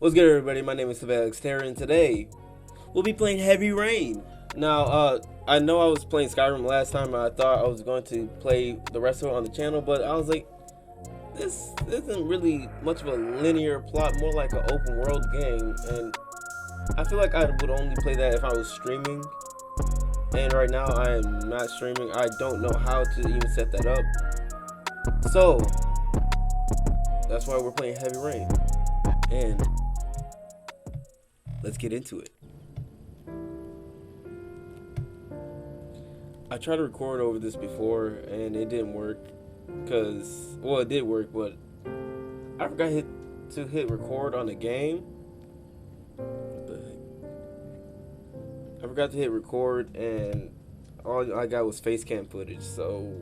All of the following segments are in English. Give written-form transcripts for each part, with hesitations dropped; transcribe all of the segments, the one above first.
What's good, everybody? My name is Alex Terra, and today we'll be playing Heavy Rain. Now, I know I was playing Skyrim last time, and I thought I was going to play the rest of it on the channel, but I was like, this isn't really much of a linear plot, more like an open world game, and I feel like I would only play that if I was streaming. And right now, I am not streaming. I don't know how to even set that up. So, that's why we're playing Heavy Rain. And let's get into it. I tried to record over this before and it didn't work because, well, it did work, but I forgot to hit record on the game. What the heck? I forgot to hit record and all I got was face cam footage, so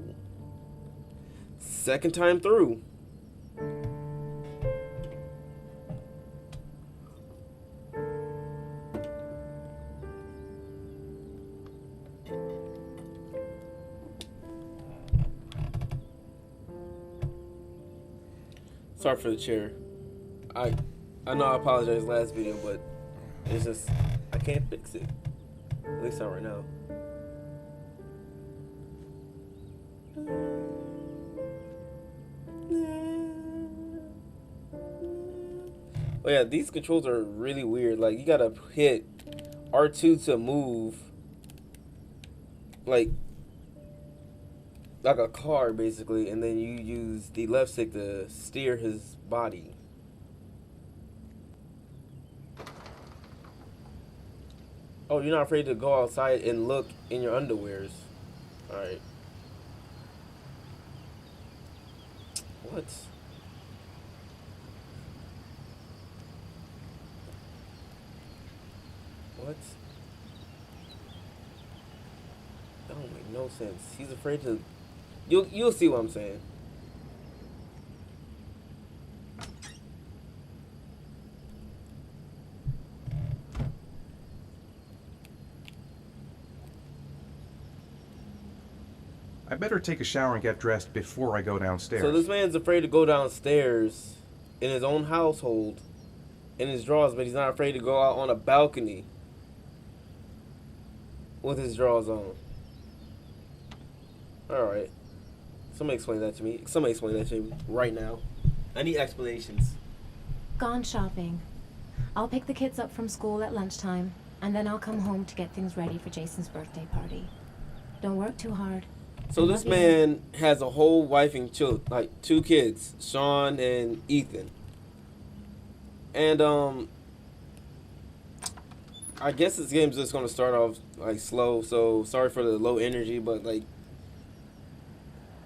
second time through. Sorry for the chair. I know I apologized last video, but it's just I can't fix it. At least not right now. Oh yeah, these controls are really weird. Like you gotta hit R2 to move, like a car basically, and then you use the left stick to steer his body. Oh, you're not afraid to go outside and look in your underwears. Alright. What? What? That don't make no sense. He's afraid to... You'll see what I'm saying. I better take a shower and get dressed before I go downstairs. So this man's afraid to go downstairs in his own household in his drawers, but he's not afraid to go out on a balcony with his drawers on. Alright. Somebody explain that to me. Somebody explain that to me right now. I need explanations. Gone shopping. I'll pick the kids up from school at lunchtime, and then I'll come home to get things ready for Jason's birthday party. Don't work too hard. So this man has a whole wife and like 2 kids, Sean and Ethan. And I guess this game's just gonna start off like slow, so sorry for the low energy, but like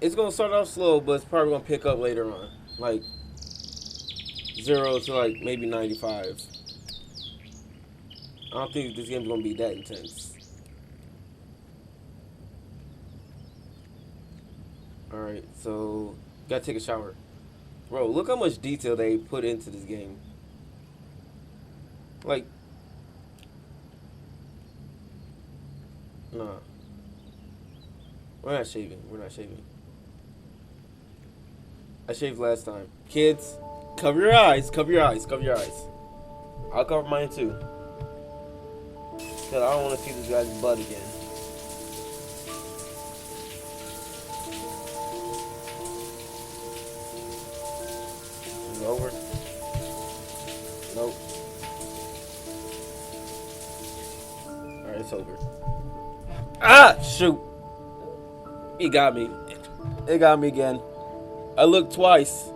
it's gonna start off slow, but it's probably gonna pick up later on. Like 0 to like maybe 95. I don't think this game's gonna be that intense. Alright, so gotta take a shower. Bro, look how much detail they put into this game. Like, nah. We're not shaving. We're not shaving. I shaved last time. Kids, cover your eyes. Cover your eyes. Cover your eyes. I'll cover mine too. Because I don't want to see this guy's butt again. Is it over? Nope. Alright, it's over. Ah! Shoot! He got me. It got me again. I looked twice.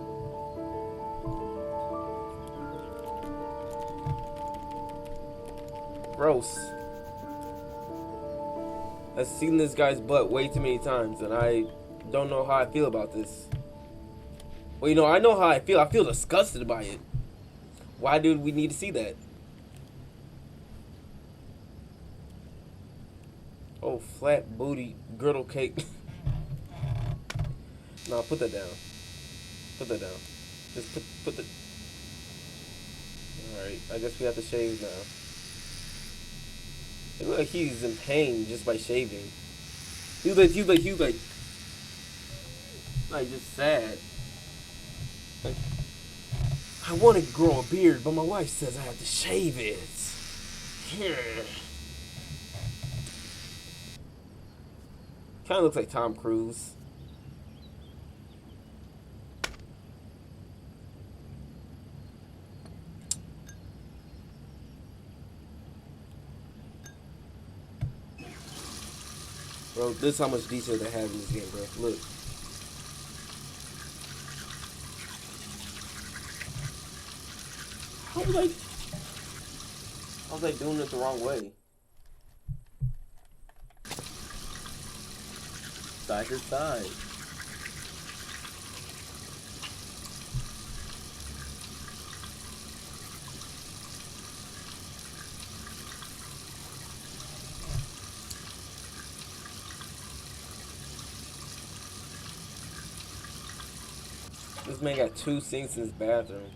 Gross. I've seen this guy's butt way too many times, and I don't know how I feel about this. Well, you know, I know how I feel. I feel disgusted by it. Why do we need to see that? Oh, flat booty girdle cake. No, put that down. Put that down. Just put the... Alright, I guess we have to shave now. It looks like he's in pain just by shaving. He was like just sad. Like, I want to grow a beard, but my wife says I have to shave it. Kind of looks like Tom Cruise. Bro, this is how much detail they have in this game, bro. Look. How was I doing it the wrong way? Side to side. This man got 2 sinks in his bathroom.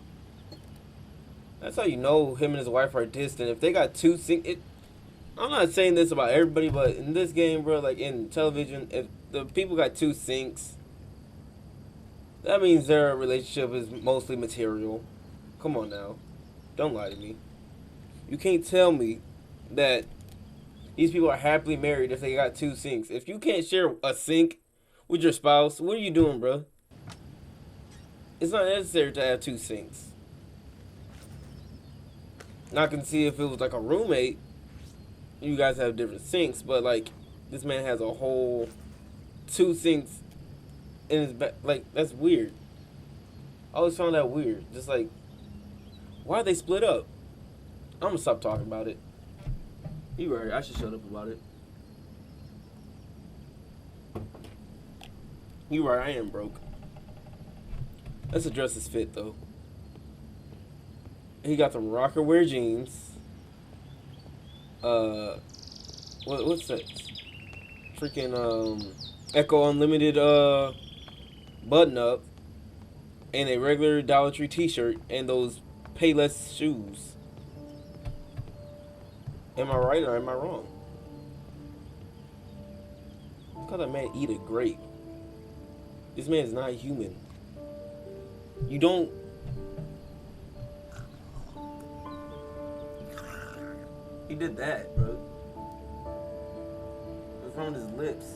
That's how you know him and his wife are distant. If they got 2 sinks, I'm not saying this about everybody, but in this game, bro, like in television, if the people got 2 sinks, that means their relationship is mostly material. Come on now. Don't lie to me. You can't tell me that these people are happily married if they got 2 sinks. If you can't share a sink with your spouse, what are you doing, bro? It's not necessary to have 2 sinks. Now I can see if it was like a roommate, you guys have different sinks, but like this man has a whole 2 sinks in his back. Like, that's weird. I always found that weird. Just like, why are they split up? I'm gonna stop talking about it. You right, I should shut up about it. You right, I am broke. Let's address his fit though. He got some rocker wear jeans. What's that? Freaking Echo Unlimited button up, and a regular Dollar Tree T-shirt, and those Payless shoes. Am I right or am I wrong? Look how that man eat a grape. This man is not human. You don't. He did that, bro. What's wrong with his lips?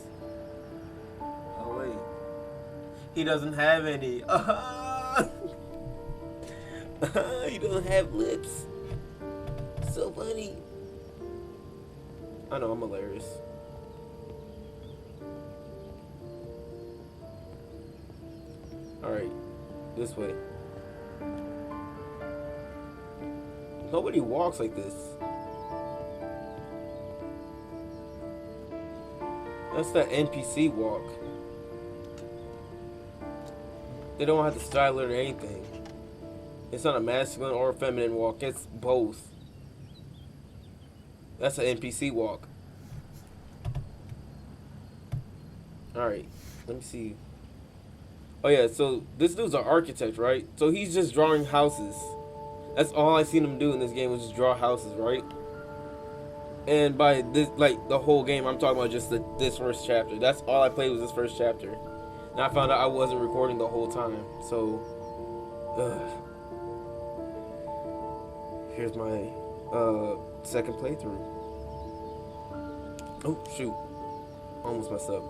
Oh wait, he doesn't have any. He doesn't have lips. So funny. I know, I'm hilarious. Alright, this way. Nobody walks like this. That's that NPC walk. They don't have to style it or anything. It's not a masculine or a feminine walk. It's both. That's an NPC walk. Alright, let me see. Oh yeah, so this dude's an architect, right? So he's just drawing houses. That's all I seen him do in this game was just draw houses, right? And by this, like the whole game, I'm talking about just this first chapter. That's all I played was this first chapter. And I found out I wasn't recording the whole time. So, here's my second playthrough. Oh shoot, almost messed up.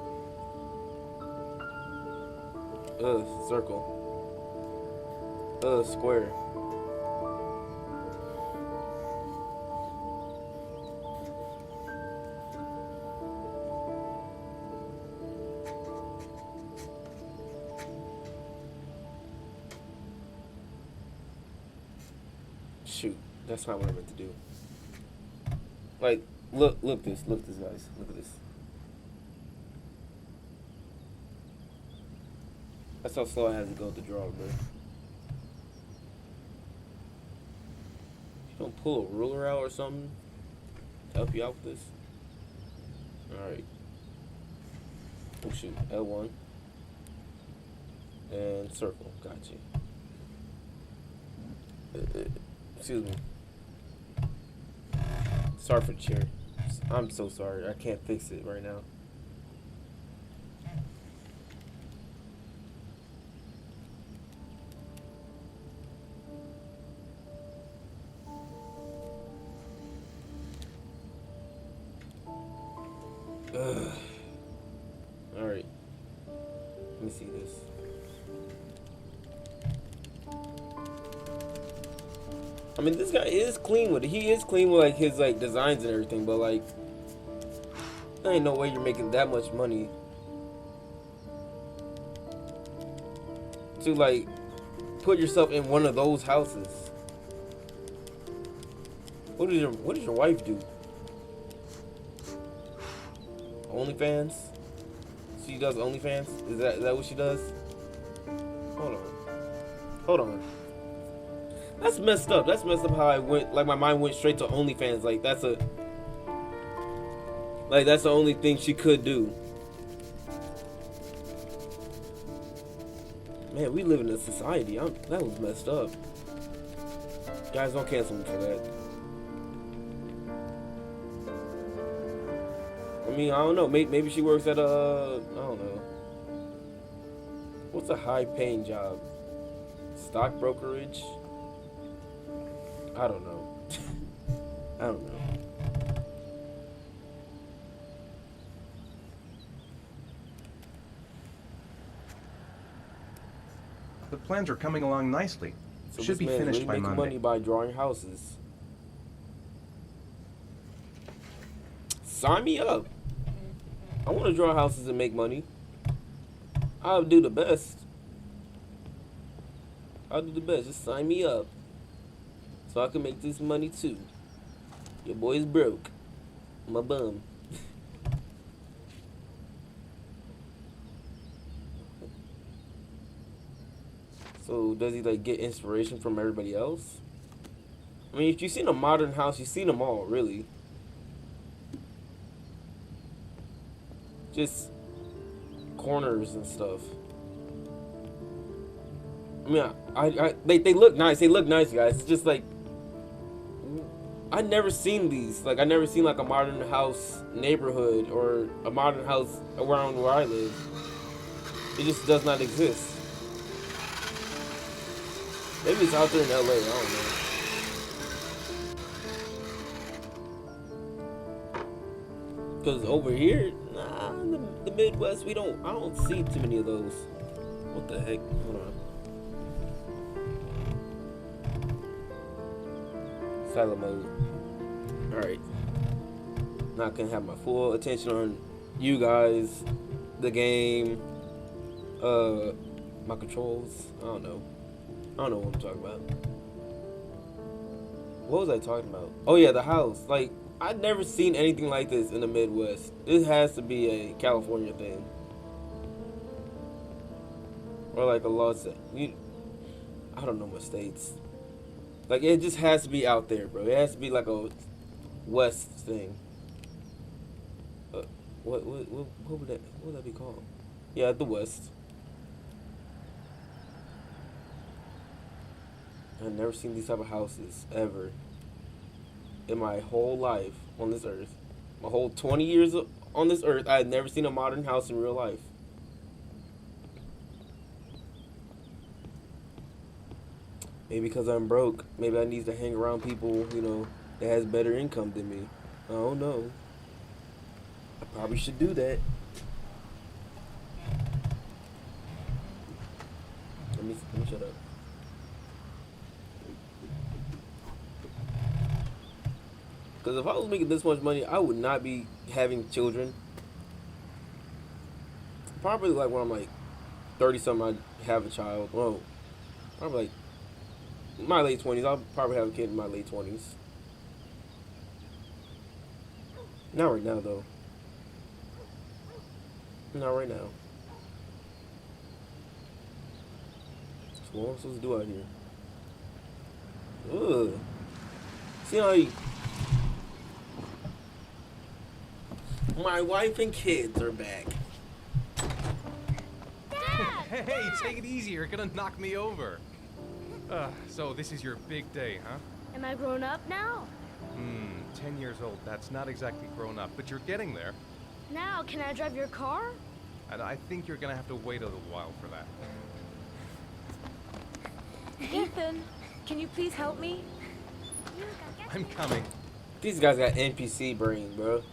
Circle. Square. Shoot, that's not what I meant to do. Like, look this, guys. Look at this. That's how slow I had to go with the draw, bro. You don't pull a ruler out or something to help you out with this? Alright. Oh shoot, L1. And circle, gotcha. Excuse me. Sorry for the chair. I'm so sorry, I can't fix it right now. Ugh. All right. Let me see this. I mean, this guy is clean with it. He is clean with like his like designs and everything, but like, there ain't no way you're making that much money to like put yourself in one of those houses. What does your wife do? OnlyFans? She does OnlyFans? Is that what she does? Hold on. That's messed up. That's messed up how I went. Like my mind went straight to OnlyFans. Like that's the only thing she could do. Man, we live in a society. That was messed up. Guys, don't cancel me for that. I mean, I don't know. Maybe she works at I don't know. What's a high-paying job? Stock brokerage? I don't know. I don't know. The plans are coming along nicely. So Should be finished by making Monday. money by drawing houses. Sign me up. I want to draw houses and make money. I'll do the best. Just sign me up. So I can make this money too. Your boy's broke. I'm a bum. So does he like get inspiration from everybody else? I mean, if you've seen a modern house, you've seen them all, really. Just corners and stuff. I mean, they look nice. They look nice, guys. It's just like I never seen these. Like I never seen like a modern house neighborhood or a modern house around where I live. It just does not exist. Maybe it's out there in LA. I don't know. Cause over here, nah, in the Midwest, I don't see too many of those. What the heck? Hold on. Silent mode. Alright. Now I can have my full attention on you guys, the game, my controls. I don't know what I'm talking about. What was I talking about? Oh yeah, the house. Like, I've never seen anything like this in the Midwest. This has to be a California thing. Or like a Los Angeles. I don't know what states. Like, it just has to be out there, bro. It has to be like a West thing. What would that be called? Yeah, the West. I've never seen these type of houses ever in my whole life on this earth. My whole 20 years on this earth, I had never seen a modern house in real life. Maybe because I'm broke. Maybe I need to hang around people, that has better income than me. I don't know. I probably should do that. Let me shut up. Because if I was making this much money, I would not be having children. Probably like when I'm like 30-something, I'd have a child. Well, probably like my late 20s. I'll probably have a kid in my late 20s. Not right now, though. Not right now. So what am I supposed to do out here? Ugh. See how you... My wife and kids are back. Dad! Hey, take it easy. You're gonna knock me over. So this is your big day, huh? Am I grown up now? 10 years old. That's not exactly grown up, but you're getting there. Now, can I drive your car? And I think you're gonna have to wait a little while for that. Ethan, can you please help me? I'm coming. These guys got NPC brain, bro.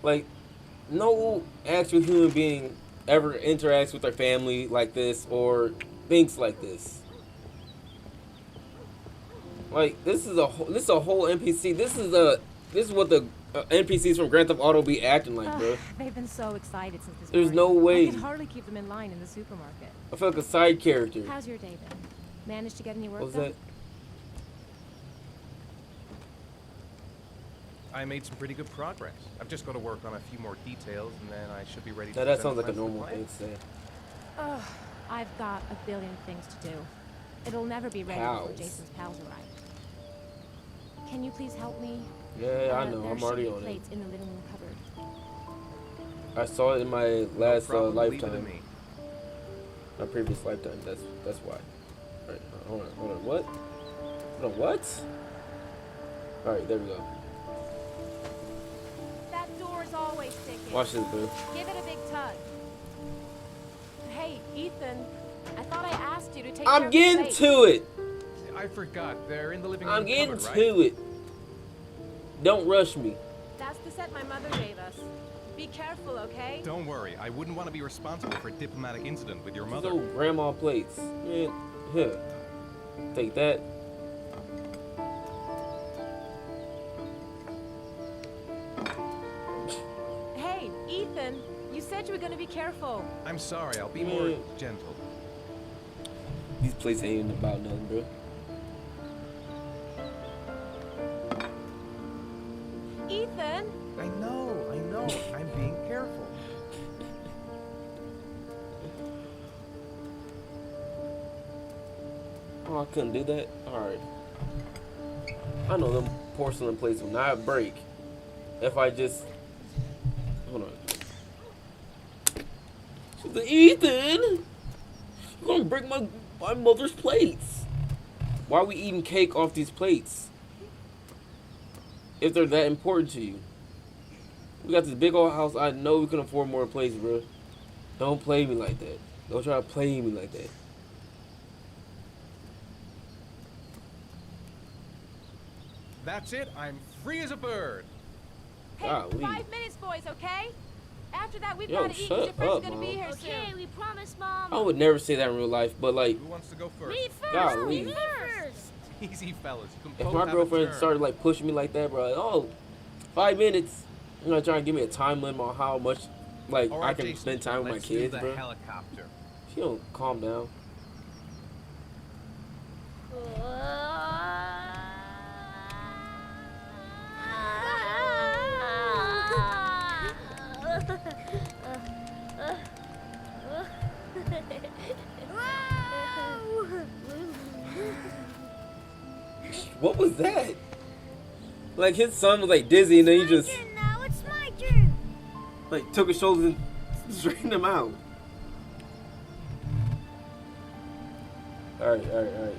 Like, no actual human being ever interacts with their family like this or thinks like this. Like this is a whole NPC. This is what the NPCs from Grand Theft Auto be acting like, bro. They've been so excited since this There's morning. no way. I can hardly keep them in line in the supermarket. I feel like a side character. How's your day been? Managed to get any work What was done? that? I made some pretty good progress. I've just got to work on a few more details, and then I should be ready to Now, that present sounds like a the rest of the normal plan. thing to say. Ugh, I've got a billion things to do. It'll never be ready before Jason's pals arrive. Can you please help me? Yeah, I know. There I'm already should be on it. plates in the living room cupboard. I saw it in my last Problem, leave it to lifetime. me. My previous lifetime. That's why. All right, hold on. What? Hold on. What? All right, there we go. That door's always sticking. Watch this, boo. Give it a big tug. Hey, Ethan. I thought I asked you to take care I'm of the getting plates. to it. I forgot. They're in the living room I'm getting cupboard, right? to it. Don't rush me. That's the set my mother gave us. Be careful, okay? Don't worry. I wouldn't want to be responsible for a diplomatic incident with your These mother. old grandma plates. Man, here. Take that. Hey, Ethan. You said you were gonna be careful. I'm sorry. I'll be more gentle. These plates ain't about nothing, bro. Ethan. I know. I'm being careful. Oh, I couldn't do that? Alright. I know them porcelain plates will not break if I just... Hold on. She's like, Ethan! You're gonna break my mother's plates. Why are we eating cake off these plates? If they're that important to you. We got this big old house. I know we can afford more plates, bro. Don't play me like that. Don't try to play me like that. That's it. I'm free as a bird. Hey, Golly. 5 minutes, boys, okay? After that, we've Yo, got to eat shut because your friend's up, gonna Mom. be here Okay, soon. we promise, Mom. I would never say that in real life, but like, Who wants to go first? Me first. Golly. Me first. Easy, fellas. You can if both my have a girlfriend turn. started like pushing me like that, bro, like, oh, 5 minutes, you're gonna try and give me a time limit on how much like All I right, can Jason, spend time with my let's kids, do the bro. helicopter. She don't calm down. What was that? Like his son was like dizzy, and then he just Now it's my turn. like took his shoulders and straightened him out. All right.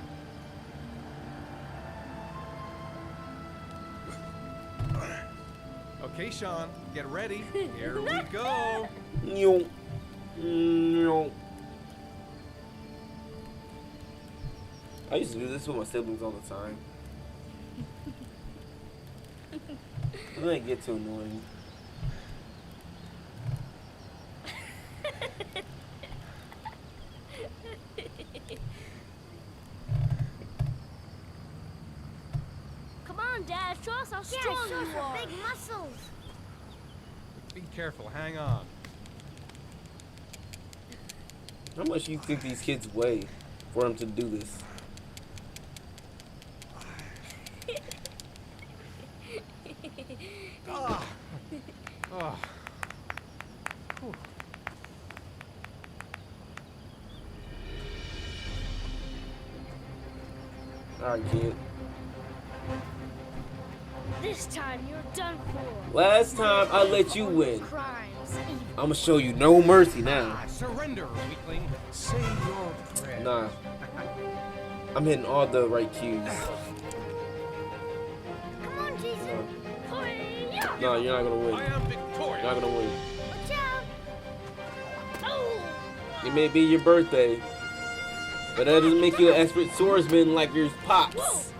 Okay, Sean, get ready. Here we go. Nyong. Nyong. I used to do this with my siblings all the time. It didn't get too annoying. Come on, Dad. Show us how strong you are. Big muscles. Be careful. Hang on. How much do you think these kids weigh for them to do this? Ah. Oh. Alright, kid. This time you're done for. Last time I let you win. Crimes. I'm gonna show you no mercy now. Surrender, weakling. Say your prayer. Nah. I'm hitting all the right cues. Come on, Jason. Hi-ya. No, you're not gonna I win. am You're victorious. not gonna win. Watch out. Oh. It may be your birthday, but that doesn't make you an expert swordsman like your pops.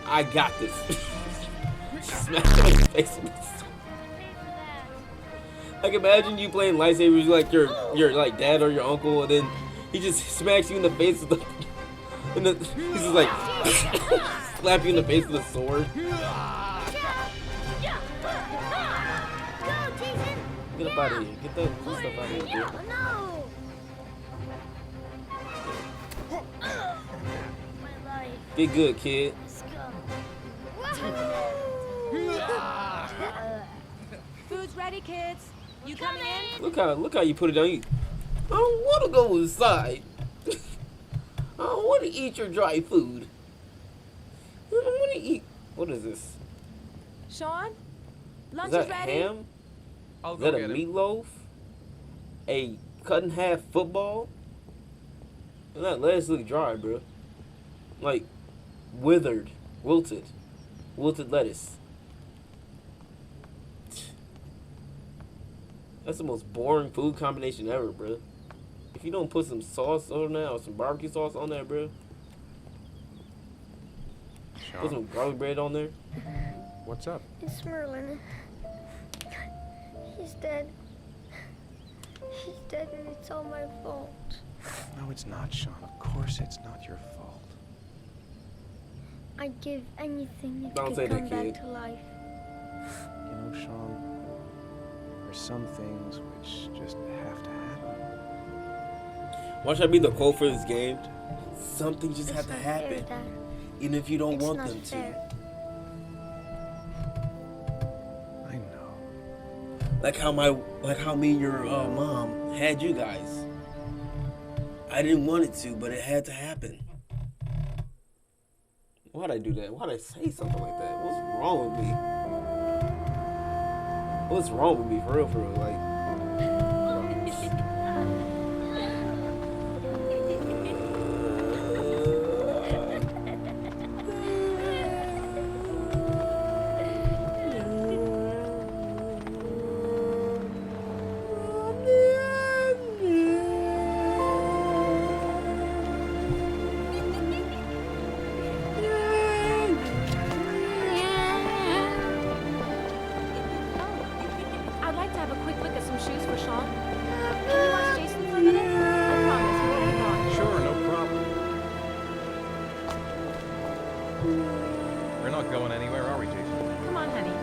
I got this. Smack him in the face with the sword. Pay for that. Like imagine you playing lightsabers like your like dad or your uncle, and then he just smacks you in the face with the, he's just like slap you in the face with a sword. Get up out of here. Get that cool stuff out of here, dude. No. My life. Get good, kid. Let's go. Food's ready, kids. You coming in? Look how you put it on you. I don't want to go inside. I don't want to eat your dry food. I don't want to eat. What is this? Sean, lunch Is that is ready. ham? I'll Is go that a get it. meatloaf? A cut in half football? And that lettuce look dry, bro. Like withered, wilted lettuce. That's the most boring food combination ever, bro. If you don't put some sauce on there or some barbecue sauce on there, bro. Put some garlic bread on there. What's up? It's Merlin. He's dead. He's dead and it's all my fault. No, it's not, Sean. Of course it's not your fault. I'd give anything if Don't you say could that, come kid. back to life. You know, Sean, there's some things which just have to happen. Why should I be the quote for this game? Something just It's had to not fair, happen, Dad. even if you don't It's want not them fair. to. I know. Like how me and your mom had you guys. I didn't want it to, but it had to happen. Why'd I do that? Why'd I say something like that? What's wrong with me? What's wrong with me, for real, like? I'd like to have a quick look at some shoes for Sean. Can you watch Jason for a minute? I promise, we won't be gone. Sure, no problem. We're not going anywhere, are we, Jason? Come on, honey.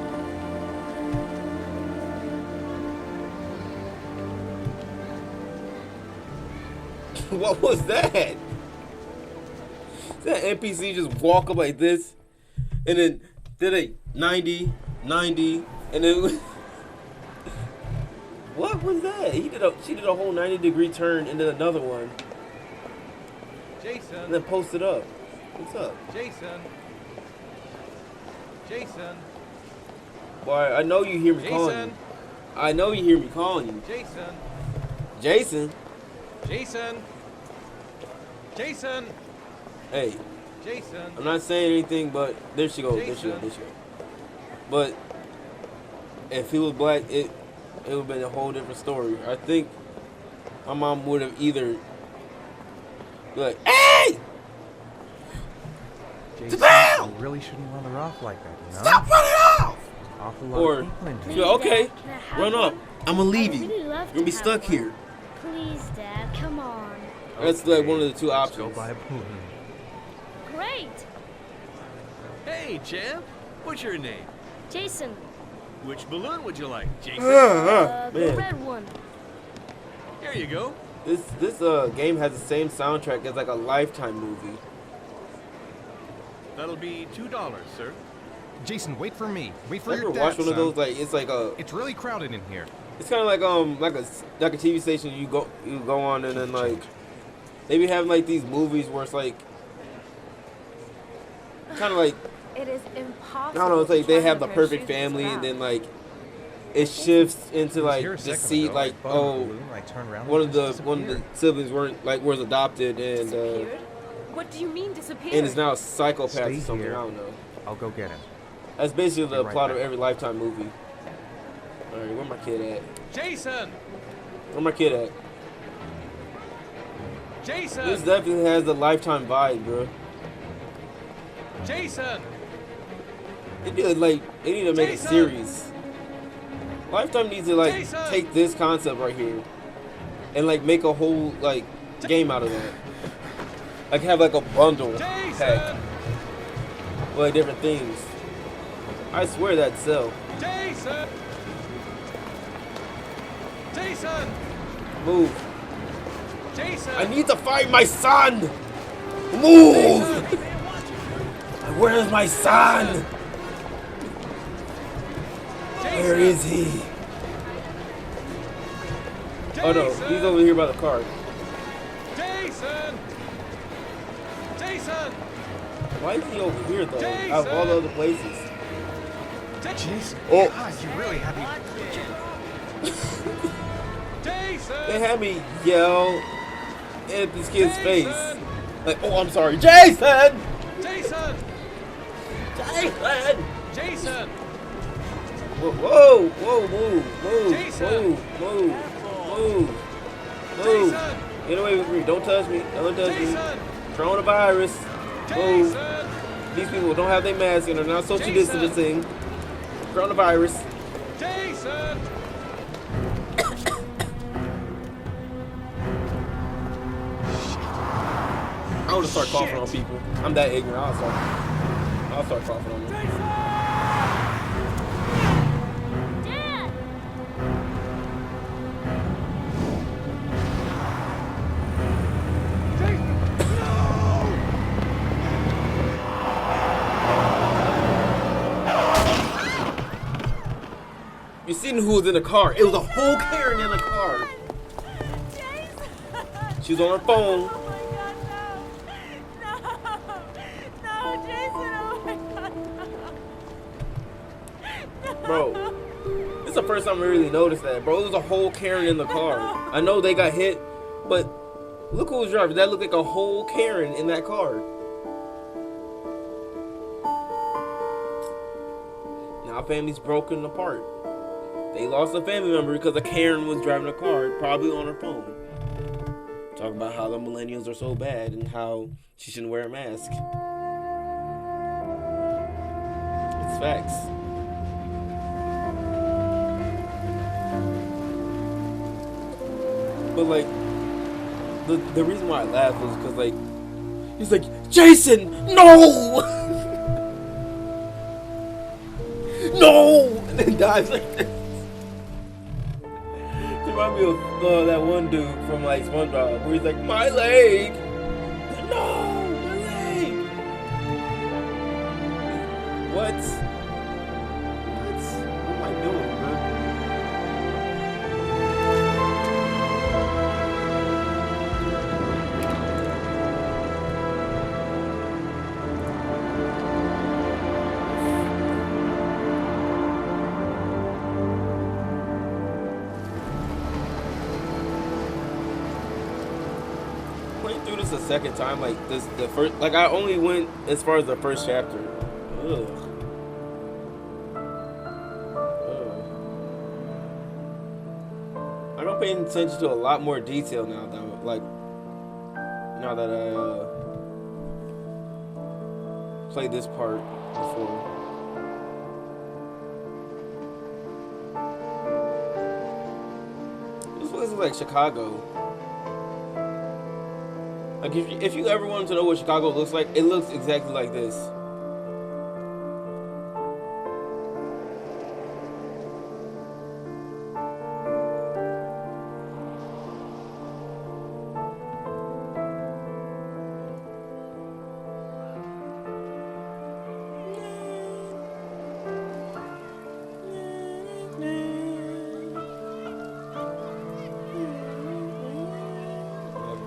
What was that? Did that NPC just walk up like this, and then did a 90, and then what was that? She did a whole 90-degree turn into another one, Jason! and then posted up. What's up? Jason! Jason! Boy, I know you hear me calling Jason! you. I know you hear me calling you. Jason! Jason. Jason! Jason! Hey, Jason! I'm not saying anything, but there she goes. There she goes. There she goes. But if he was black, it would have been a whole different story. I think my mom would have either be like, "Hey, Jason, Tabam! you really shouldn't run her off like that, you know? stop running off!" Awful lot Or of people in she'll be here. like, "Okay, Dad, can I have run up. one? I'm gonna leave I'd you. really You're love gonna be to have stuck one. here." Please, Dad, come on. That's like one of the two let's go options. buy a balloon. Great. Hey, champ. What's your name? Jason, Which balloon would you like, Jason? the Man, red one. Here you go. this game has the same soundtrack as like a Lifetime movie. That'll be $2, sir. Jason, wait for me. Wait for Ever your watch dad, one of son. those? Like it's like a, It's really crowded in here. it's kind of like a TV station you go on, and then like they be having like these movies where it's like kind of like It is impossible. I don't know. It's like to they try have the on a pair of perfect shoes that's family, and wrapped. then like it shifts into I was here like a the second seat ago, like I bought a oh balloon, I turned around one and of it the just disappeared. siblings was adopted and Disappeared? What do you mean disappeared? and is now a psychopath Stay or something. here. I don't know. I'll go get him. That's basically the Be right plot of back. every Lifetime movie. All right, where my kid at? Jason! Where my kid at? Jason! This definitely has the Lifetime vibe, bro. Jason! They need to make a Jason! series. Lifetime needs to like Jason! take this concept right here and like make a whole like game out of that. Like have like a bundle pack Jason! with like, different things. I swear that'd sell. Jason! Jason! Move. Jason! I need to find my son. Move. Where's my son? Where is he? Oh no, he's over here by the car. Jason! Jason! Why is he over here though? Out of all the other places. Jason, Oh. God, you really have me. Jason! They had me yell at this kid's face. Like, oh, I'm sorry. Jason! Jason! Jason! Jason! Whoa, whoa, whoa, move, move, Jason! move. Jason! Get away with me. Don't touch me. Don't touch me. Jason! Coronavirus. Move. Jason! These people don't have their mask and are not social Jason! distancing. Coronavirus. Jason! I want to start coughing on people. I'm that ignorant. I'll start coughing on them. Dad! You seen who was in the car? It was a whole Karen in the car. She was on her phone. Oh Bro, this is the first time I really noticed that, bro. It was a whole Karen in the car. I know they got hit, but look who was driving. That looked like a whole Karen in that car. Now family's broken apart. They lost a family member because a Karen was driving a car, probably on her phone. Talking about how the millennials are so bad and how she shouldn't wear a mask. It's facts. But like, the reason why I laughed was because like, he's like, Jason, no, no, and then dies like this. It reminds me of that one dude from like SpongeBob where he's like, my leg, no, my leg. What am I doing, bro? Playing through this a second time, like the first, like I only went as far as the first chapter. Ugh. I don't pay attention to a lot more detail now that I played this part before. This place is like Chicago. Like if you ever wanted to know what Chicago looks like, it looks exactly like this.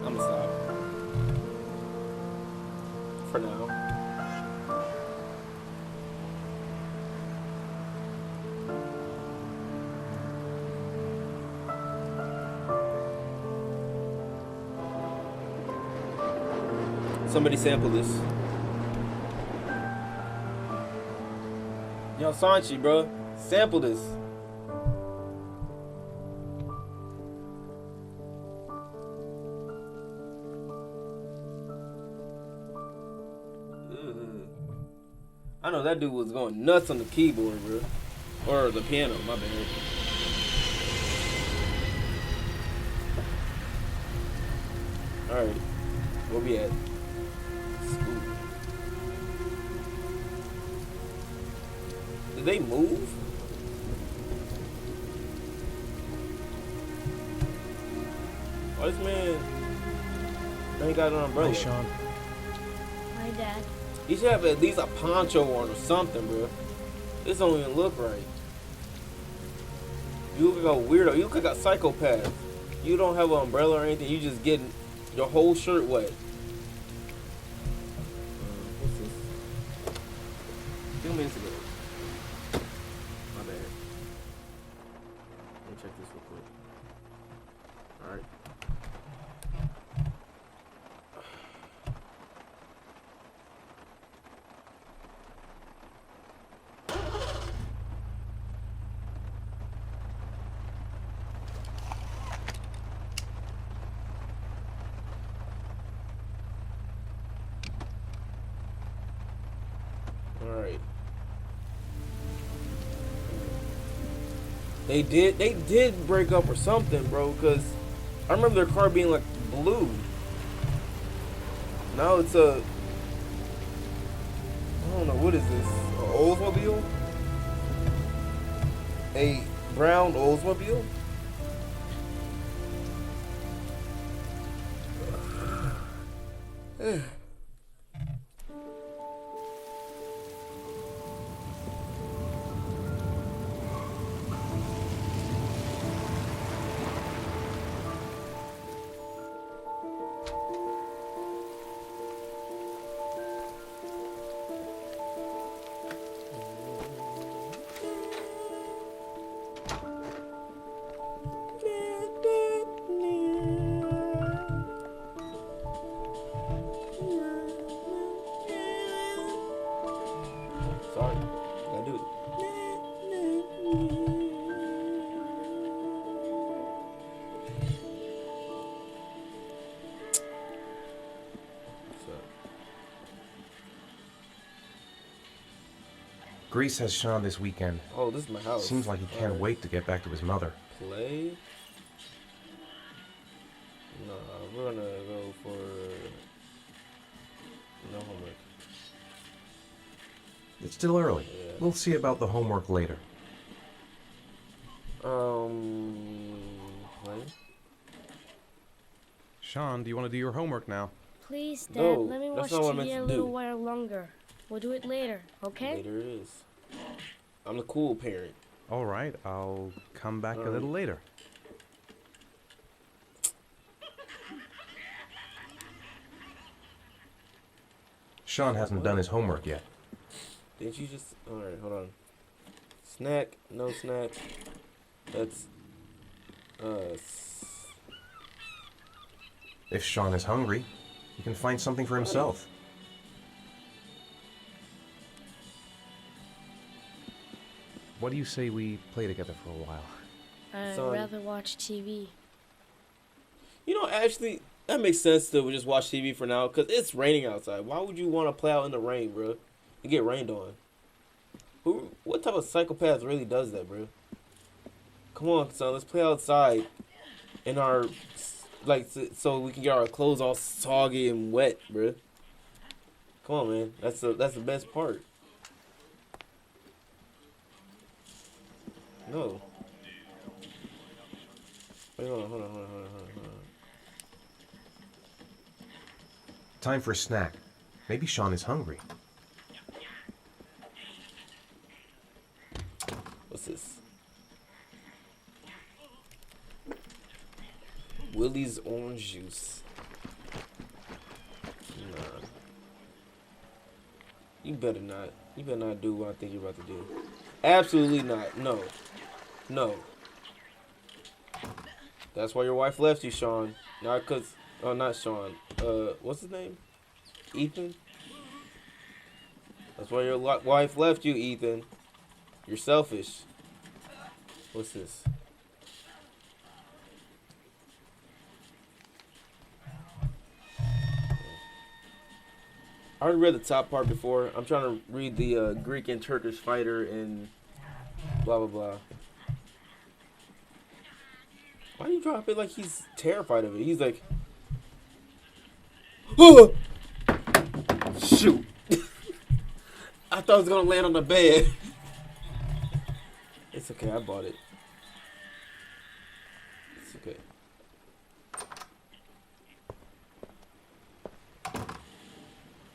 I'm gonna stop. For now. Somebody sample this. Yo, Sanchi, bro. Sample this. I know that dude was going nuts on the keyboard, bro. Or the piano, my bad. Alright. Where we at? School. Did they move? Why this man ain't got an umbrella? Hey, Sean. Hi, Dad. He should have at least a poncho on or something, bro. This don't even look right. You look like a weirdo. You look like a psychopath. You don't have an umbrella or anything. You just getting your whole shirt wet. What's this? 2 minutes ago. My bad. Let me check this real quick. Alright. Alright. They did break up or something, bro, because I remember their car being like blue. Now it's a, I don't know, what is this? An Oldsmobile? A brown Oldsmobile? Sorry, I do it. Grease has Sean this weekend. Oh, this is my house. Seems like he can't wait to get back to his mother. Play? Nah, we're gonna go for no homework. It's still early. Yeah. We'll see about the homework later. Play? Sean, do you want to do your homework now? Please, Dad, No, let me watch that's not what I meant TV to a little do. while longer. We'll do it later, okay? Later it is. I'm the cool parent. All right, I'll come back All a right. little later. Sean hasn't done his homework yet. Didn't you just? All right, hold on. Snack? No snack. That's If Sean is hungry, he can find something for himself. What do you say we play together for a while? I'd Son. rather watch TV. You know, actually, that makes sense to just watch TV for now, because it's raining outside. Why would you want to play out in the rain, bro? And get rained on. What type of psychopath really does that, bro? Come on, son, let's play outside in our, like, so we can get our clothes all soggy and wet, bro. Come on, man. That's the best part. No. Wait, hold on. Time for a snack. Maybe Sean is hungry. What's this? Willie's orange juice. Nah. You better not. You better not do what I think you're about to do. Absolutely not. No. No. That's why your wife left you, Sean. Not cause, oh, not Sean. What's his name? Ethan. That's why your wife left you, Ethan. You're selfish. What's this? I already read the top part before. I'm trying to read the Greek and Turkish fighter and blah blah blah. Why do you drop it like he's terrified of it? He's like, Shoot. I thought it was gonna land on the bed. It's okay, I bought it. It's okay.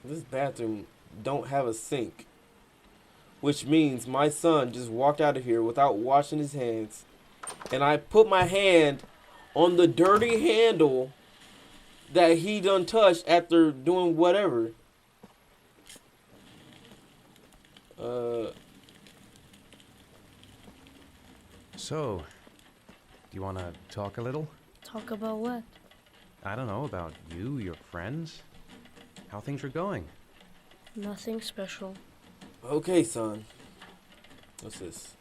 This bathroom don't have a sink, which means my son just walked out of here without washing his hands, and I put my hand on the dirty handle that he done touched after doing whatever. So, do you want to talk a little? Talk about what? I don't know, about you, your friends, how things are going. Nothing special. Okay, son. What's this?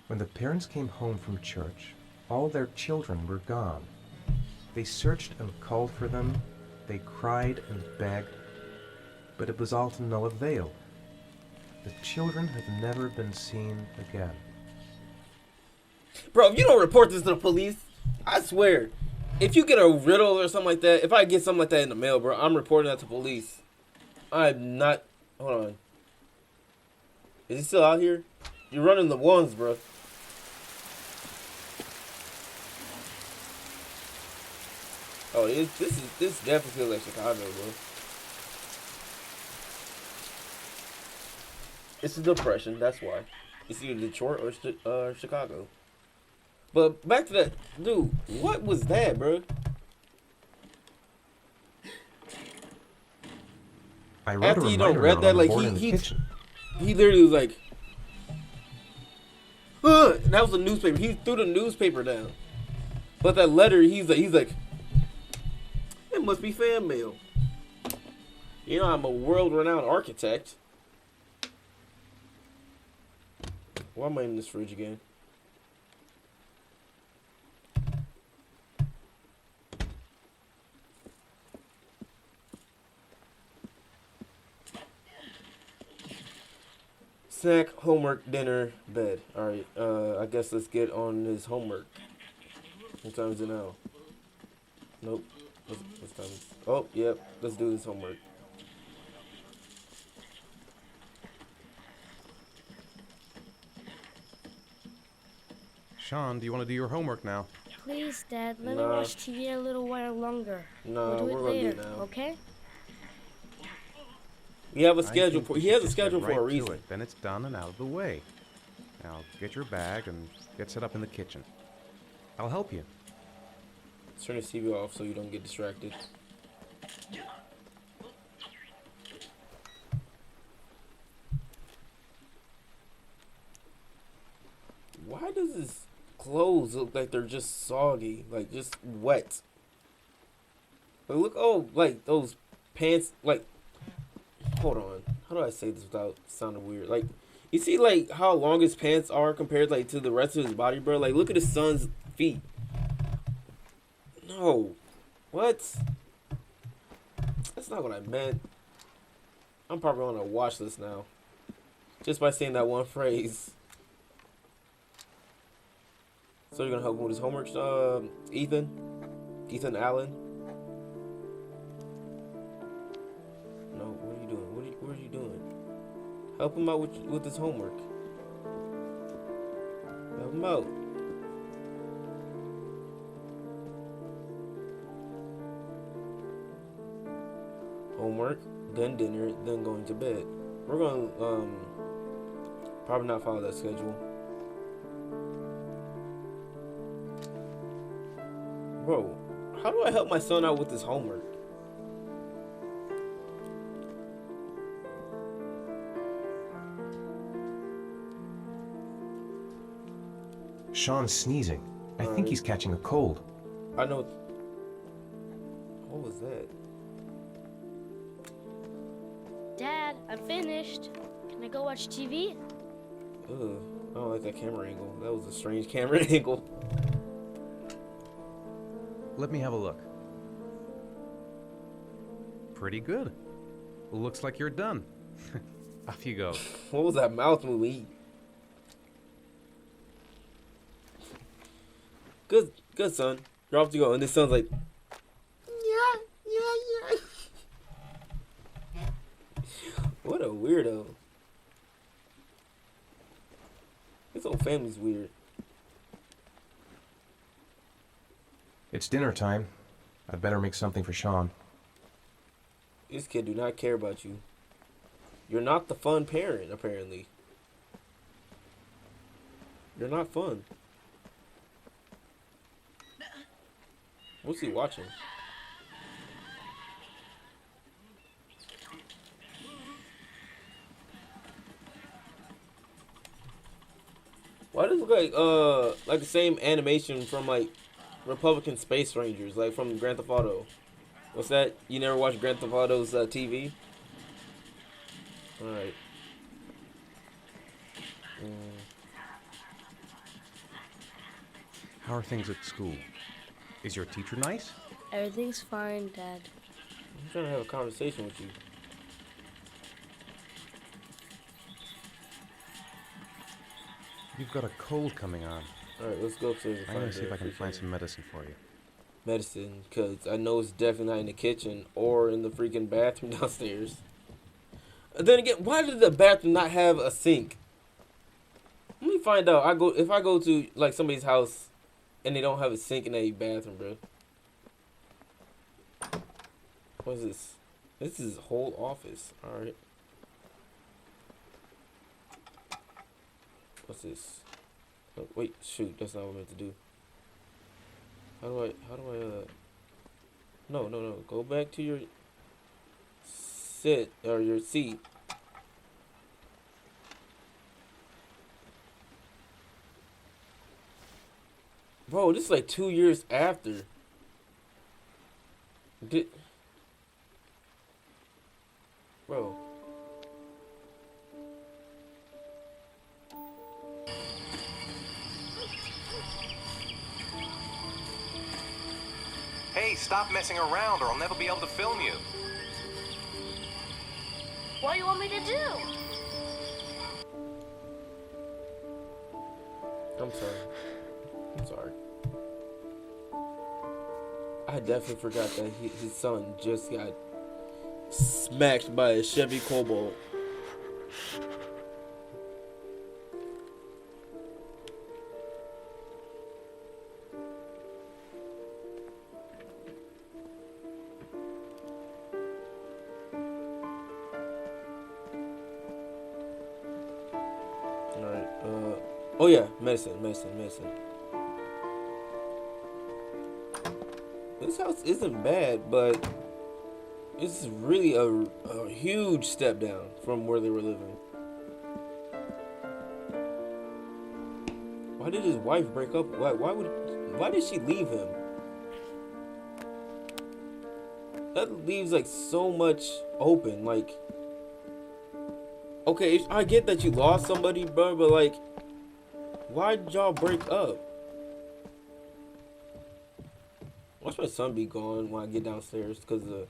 When the parents came home from church, all their children were gone. They searched and called for them, they cried and begged, but it was all to no avail. The children have never been seen again. Bro, if you don't report this to the police, I swear, if you get a riddle or something like that, if I get something like that in the mail, bro, I'm reporting that to police. I'm not... Hold on. Is he still out here? You're running the ones, bro. Oh, this definitely feels like Chicago, bro. It's a depression, that's why. It's either Detroit or Chicago. But back to that, dude. What was that, bro? I wrote After a you don't reminder read on that, the like board in the kitchen. he literally was like, and that was a newspaper. He threw the newspaper down. But that letter, he's like, it must be fan mail. You know, I'm a world-renowned architect. Why am I in this fridge again? Snack, homework, dinner, bed. Alright, I guess let's get on this homework. What time is it now? Nope. What's time? Oh, yep. Let's do this homework. Sean, do you want to do your homework now? Please, Dad, let me Nah. watch TV a little while longer. Nah, we'll do it we're gonna do later, it now. okay? We have a I schedule think for. we He should has a just schedule get for a right to reason. it. Then it's done and out of the way. Now get your bag and get set up in the kitchen. I'll help you. Let's turn the TV off so you don't get distracted. Why does his clothes look like they're just soggy, like just wet? Like look, oh, like those pants. Like, hold on, how do I say this without sounding weird? Like, you see, like how long his pants are compared, like, to the rest of his body, bro. Like, look at his son's feet. No, what? That's not what I meant. I'm probably on a watch list now, just by saying that one phrase. So you're gonna help him with his homework, Ethan Allen? No, what are you doing? What are you doing? Help him out with his homework. Help him out. Homework, then dinner, then going to bed. We're gonna probably not follow that schedule. Bro, how do I help my son out with his homework? Sean's sneezing. I think he's catching a cold. I know. What was that? I'm finished. Can I go watch TV? Ugh, I don't like that camera angle. That was a strange camera angle. Let me have a look. Pretty good. Looks like you're done. Off you go. What was that mouth movie? Good, good son. You're off to go. And this sounds like, yeah. What a weirdo. His whole family's weird. It's dinner time. I'd better make something for Sean. This kid do not care about you. You're not the fun parent, apparently. You're not fun. What's he watching? Why does it look like the same animation from like Republican Space Rangers, like from Grand Theft Auto? What's that? You never watched Grand Theft Auto's TV? Alright. How are things at school? Is your teacher nice? Everything's fine, Dad. I'm trying to have a conversation with you. You've got a cold coming on. Alright, let's go upstairs and I'm find gonna see if I can freaking find some medicine for you. medicine, because I know it's definitely not in the kitchen or in the freaking bathroom downstairs. And then again, why did the bathroom not have a sink? Let me find out. If I go to like somebody's house and they don't have a sink in a bathroom, bro. What is this? This is whole office. All right. What's this? Oh, wait, shoot, that's not what I meant to do. How do I, no, go back to your sit, or your seat. Bro, this is like 2 years after. Bro. Hey, stop messing around or I'll never be able to film you. What do you want me to do? I'm sorry. I'm sorry. I definitely forgot that his son just got smacked by a Chevy Cobalt. Alright, oh yeah, medicine. This house isn't bad, but it's really a huge step down from where they were living. Why did his wife break up? Why did she leave him? That leaves like so much open. Like, okay, I get that you lost somebody, bro, but like, why did y'all break up? Watch my son be gone when I get downstairs because the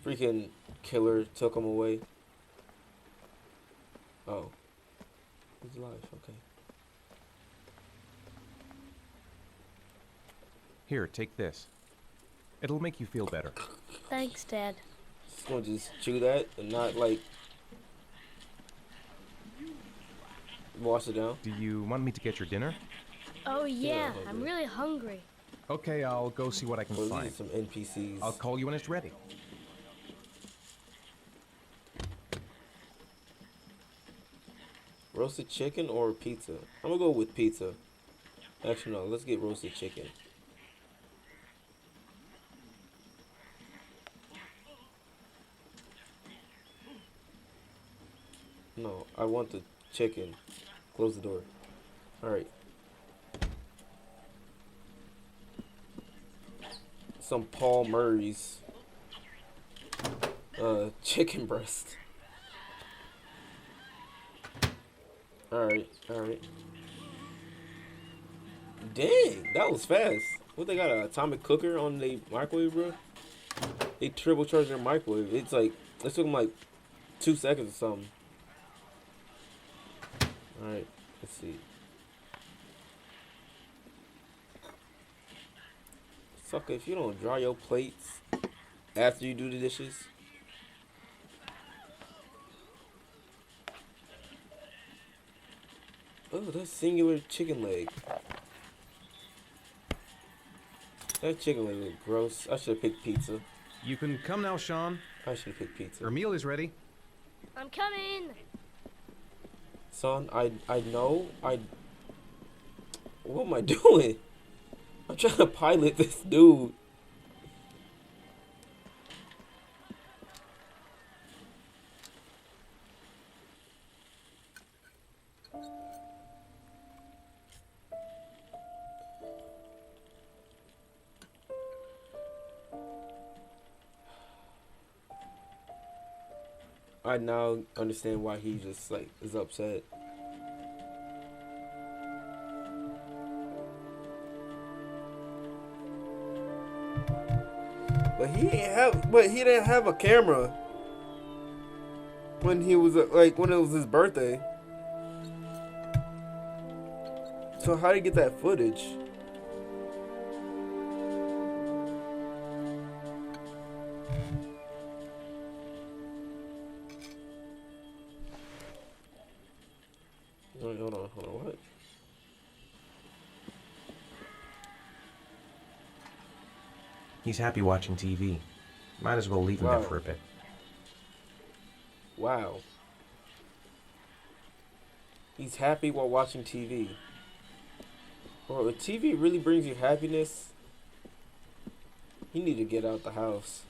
freaking killer took him away. Oh. He's alive, okay. Here, take this. It'll make you feel better. Thanks, Dad. Just gonna just chew that and not like wash it down. Do you want me to get your dinner? Oh yeah, Yeah, I'm really hungry. Okay, I'll go see what I can Oh, these are find. some NPCs. I'll call you when it's ready. Roasted chicken or pizza? I'm gonna go with pizza. Actually, no, let's get roasted chicken. No, I want the chicken. Close the door. Alright. Some Paul Murray's chicken breast. Alright, alright. Dang, that was fast. What, they got an atomic cooker on the microwave, bro? They turbocharged their microwave. It's like, it took them like 2 seconds or something. Alright, let's see. Sucker, if you don't dry your plates after you do the dishes. Oh, that's singular chicken leg. That chicken leg look gross. I should have picked pizza. You can come now, Sean. I should have picked pizza. Your meal is ready. I'm coming. Son, I know. What am I doing? I'm trying to pilot this dude. I now understand why he just like is upset. But he didn't have a camera when he was like when it was his birthday. So how did he get that footage? Wait, hold on, what? He's happy watching TV. Might as well leave him there Wow. for a bit. Wow. He's happy while watching TV. Bro, if TV really brings you happiness, you need to get out the house.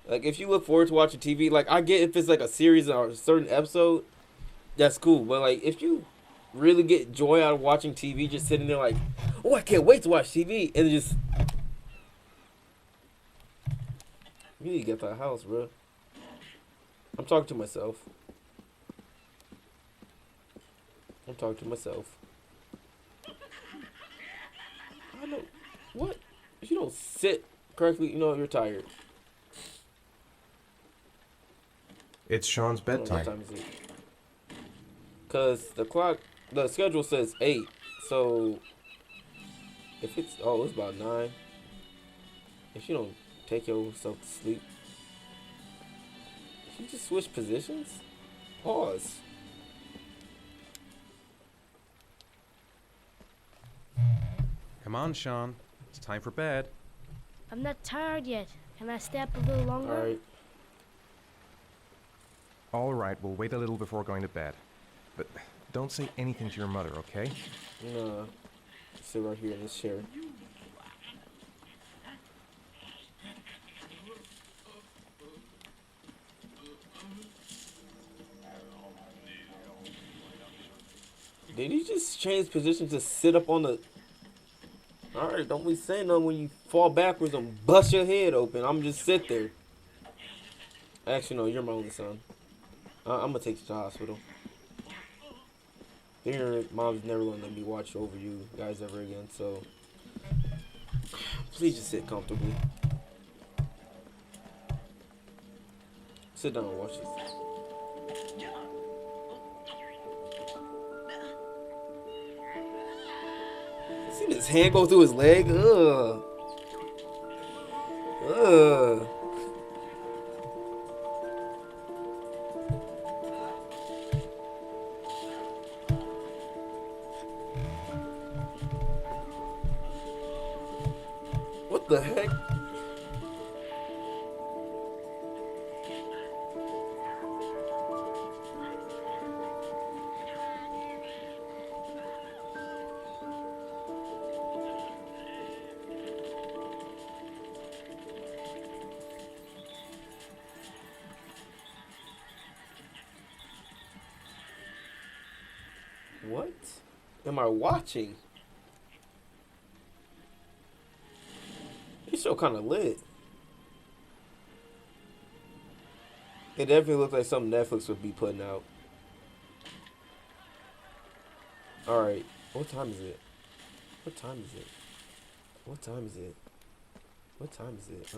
Like, if you look forward to watching TV, like, I get if it's like a series or a certain episode, that's cool. But, like, if you really get joy out of watching TV, just sitting there like, oh, I can't wait to watch TV, and just... You need to get out the house, bro. I'm talking to myself. I'm talking to myself. I know. What? If you don't sit correctly, you know you're tired. It's Sean's I don't know what bedtime. time is it? Cause the schedule says 8. So if it's it's about 9. If you don't take yourself to sleep, you just switch positions. Pause. Come on, Sean. It's time for bed. I'm not tired yet. Can I stay up a little longer? All right. All right, we'll wait a little before going to bed. But don't say anything to your mother, okay? Nah. Sit right here in this chair. Did he just change position to sit up on the... Alright, don't be saying nothing when you fall backwards and bust your head open. I'm just sit there. Actually, no, you're my only son. I'm gonna take you to the hospital. Your mom's never gonna let me watch over you guys ever again, so... Please just sit comfortably. Sit down and watch this. See his hand go through his leg? Ugh. Ugh. What the heck? What am I watching? This show kind of lit. It definitely looks like something Netflix would be putting out. Alright. What time is it? What time is it? What time is it? What time is it?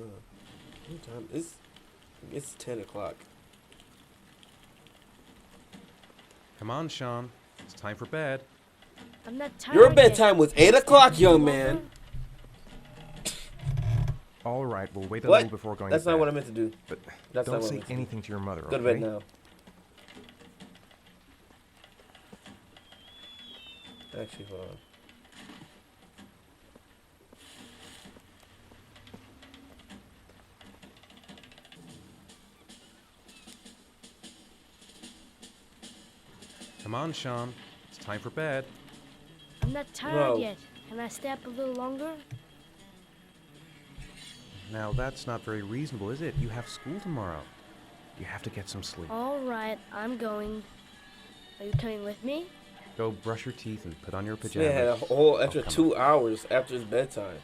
What time? It's 10 o'clock. Come on, Sean. It's time for bed. I'm not tired Your yet. bedtime was 8 o'clock, young man. All right, we'll wait a What? little before going That's to not bed. what I meant to do. But That's not don't what I say meant to do. anything to your mother, Go to okay? bed now. Actually, hold on. Come on, Sean. It's time for bed. I'm not tired No. yet. Can I stay up a little longer? Now, that's not very reasonable, is it? You have school tomorrow. You have to get some sleep. All right, I'm going. Are you coming with me? Go brush your teeth and put on your This man had a pajamas. whole extra come 2 hours after his bedtime.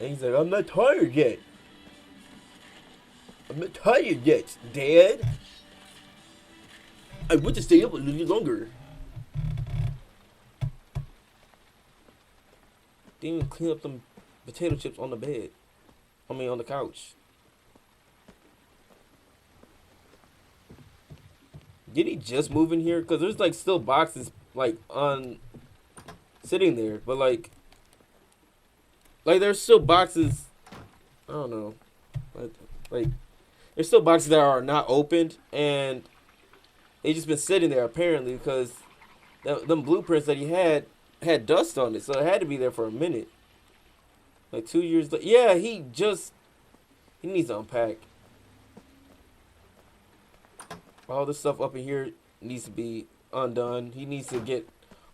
And he's like, I'm not tired yet. I'm not tired yet, Dad. I want to stay up a little longer. Didn't even clean up them potato chips on the bed. I mean, on the couch. Did he just move in here? Because there's like still boxes like on sitting there, but like there's still boxes. I don't know, like there's still boxes that are not opened, and they just been sitting there apparently because them blueprints that he had dust on it, so it had to be there for a minute. Like 2 years later, yeah, he needs to unpack. All this stuff up in here needs to be undone. He needs to get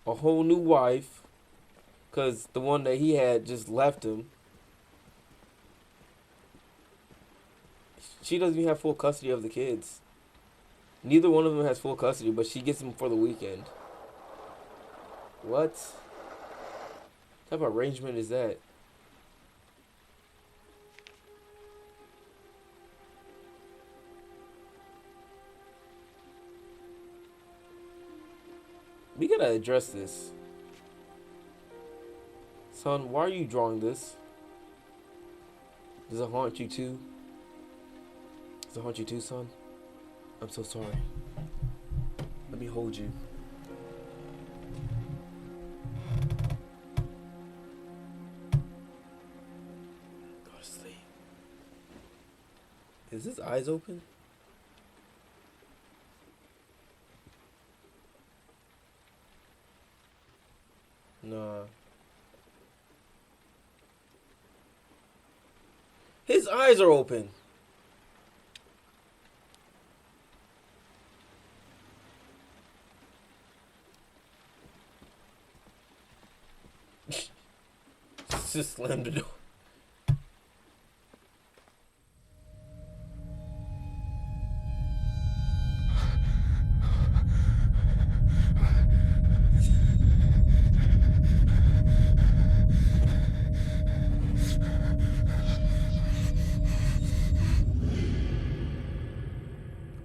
a whole new wife, because the one that he had just left him. She doesn't even have full custody of the kids. Neither one of them has full custody, but she gets them for the weekend. What type of arrangement is that? We gotta address this. Son, why are you drawing this? Does it haunt you too? Does it haunt you too, son? I'm so sorry. Let me hold you. Go to sleep. Is his eyes open? Nah. His eyes are open. Just slammed the door.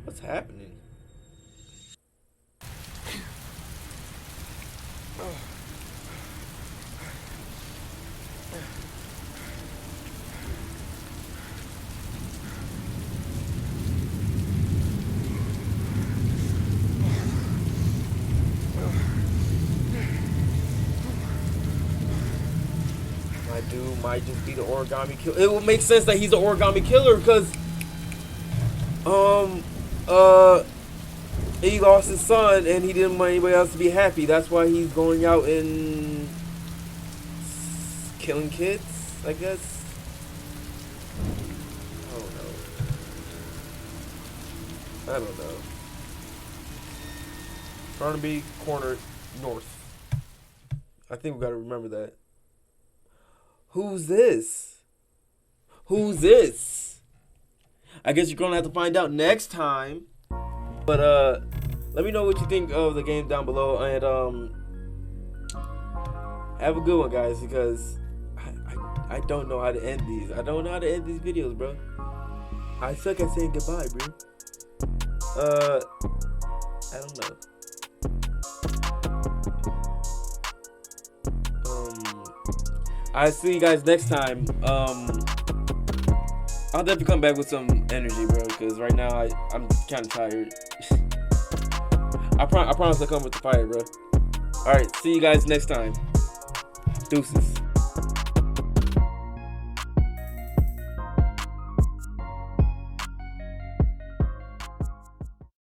What's happening? My dude might just be the origami killer. It would make sense that he's the origami killer because he lost his son and he didn't want anybody else to be happy. That's why he's going out and killing kids, I guess. I don't know. Barnaby Corner North. I think we gotta remember that. Who's this? Who's this? I guess you're gonna have to find out next time. But let me know what you think of the game down below, and have a good one, guys, because I don't know how to end these. I don't know how to end these videos, bro. I suck at saying goodbye, bro. I don't know. I see you guys next time. I'll definitely come back with some energy, bro. Because right now I'm kind of tired. I promise I'll come with the fire, bro. All right, see you guys next time. Deuces.